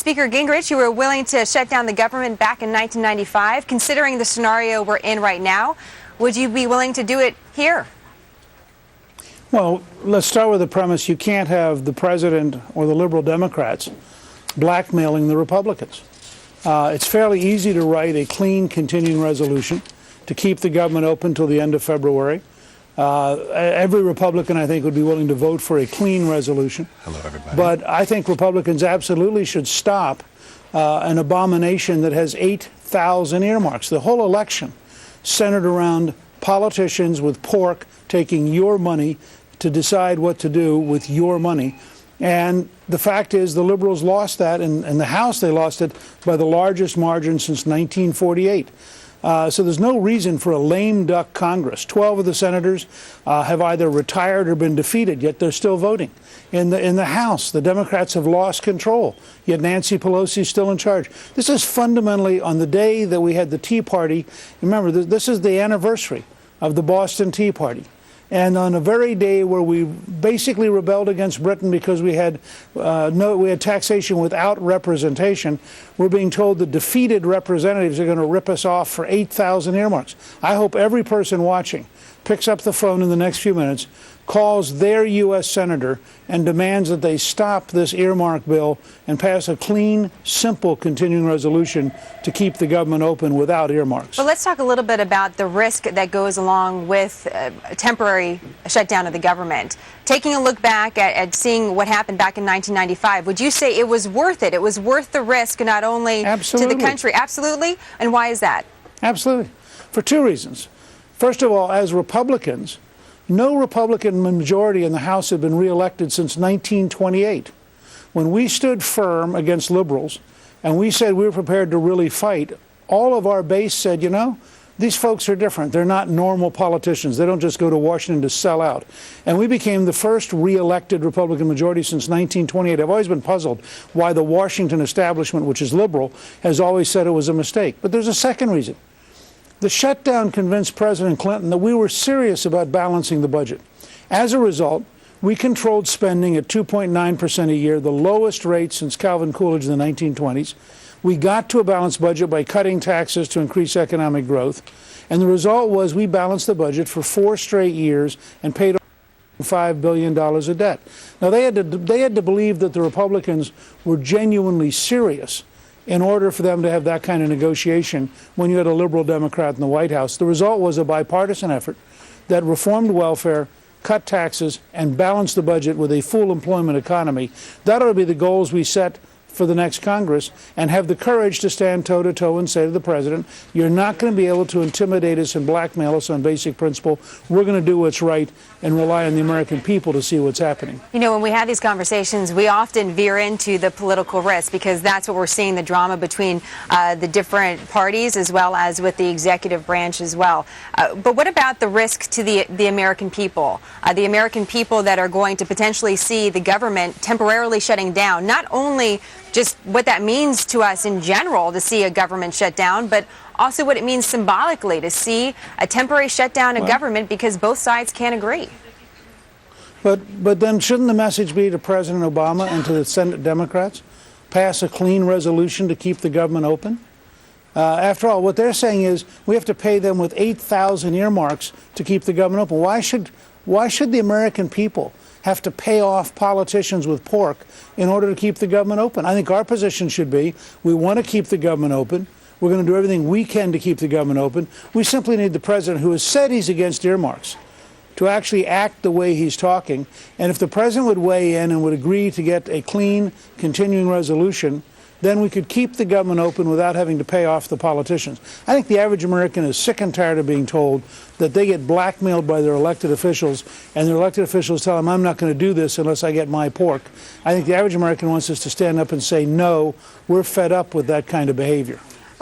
Speaker Gingrich, you were willing to shut down the government back in 1995. Considering the scenario we're in right now, would you be willing to do it here? Well, let's start with the premise you can't have the president or the liberal Democrats blackmailing the Republicans. It's fairly easy to write a clean continuing resolution to keep the government open till the end of February. Every Republican, I think, would be willing to vote for a clean resolution. Hello, everybody. But I think Republicans absolutely should stop an abomination that has 8,000 earmarks. The whole election centered around politicians with pork taking your money to decide what to do with your money. And the fact is the liberals lost that. In the House, they lost it by the largest margin since 1948. So there's no reason for a lame duck Congress. 12 of the senators have either retired or been defeated, yet they're still voting. In the House, the Democrats have lost control, yet Nancy Pelosi is still in charge. This is fundamentally on the day that we had the Tea Party. Remember, this is the anniversary of the Boston Tea Party. And on a very day where we basically rebelled against Britain because we had taxation without representation, we're being told the defeated representatives are going to rip us off for 8,000 earmarks. I hope every person watching picks up the phone in the next few minutes, calls their U.S. senator, and demands that they stop this earmark bill and pass a clean, simple continuing resolution to keep the government open without earmarks. But let's talk a little bit about the risk that goes along with a temporary shutdown of the government. Taking a look back at seeing what happened back in 1995, would you say it was worth it? It was worth the risk, not only to the country. Absolutely. And why is that? Absolutely. For two reasons. First of all, as Republicans, no Republican majority in the House had been reelected since 1928. When we stood firm against liberals and we said we were prepared to really fight, all of our base said, you know, these folks are different. They're not normal politicians. They don't just go to Washington to sell out. And we became the first reelected Republican majority since 1928. I've always been puzzled why the Washington establishment, which is liberal, has always said it was a mistake. But there's a second reason. The shutdown convinced President Clinton that we were serious about balancing the budget. As a result, we controlled spending at 2.9% a year, the lowest rate since Calvin Coolidge in the 1920s. We got to a balanced budget by cutting taxes to increase economic growth. And the result was we balanced the budget for 4 straight years and paid off $5 billion of debt. Now, they had to believe that the Republicans were genuinely serious in order for them to have that kind of negotiation when you had a liberal Democrat in the White House. The result was a bipartisan effort that reformed welfare, cut taxes, and balanced the budget with a full employment economy. That ought to be the goals we set for the next Congress, and have the courage to stand toe-to-toe and say to the president, you're not going to be able to intimidate us and blackmail us on basic principle. We're going to do what's right and rely on the American people to see what's happening. You know, when we have these conversations, we often veer into the political risk because that's what we're seeing, the drama between the different parties as well as with the executive branch as well. But what about the risk to the American people? The American people that are going to potentially see the government temporarily shutting down, not only just what that means to us in general to see a government shut down, but also what it means symbolically to see a temporary shutdown of government because both sides can't agree. But then shouldn't the message be to President Obama and to the Senate Democrats, pass a clean resolution to keep the government open? After all, what they're saying is we have to pay them with 8,000 earmarks to keep the government open. Why should the American people have to pay off politicians with pork in order to keep the government open? I think our position should be we want to keep the government open. We're going to do everything we can to keep the government open. We simply need the president, who has said he's against earmarks, to actually act the way he's talking. And if the president would weigh in and would agree to get a clean, continuing resolution, then we could keep the government open without having to pay off the politicians. I think the average American is sick and tired of being told that they get blackmailed by their elected officials, and their elected officials tell them, I'm not going to do this unless I get my pork. I think the average American wants us to stand up and say, no, we're fed up with that kind of behavior.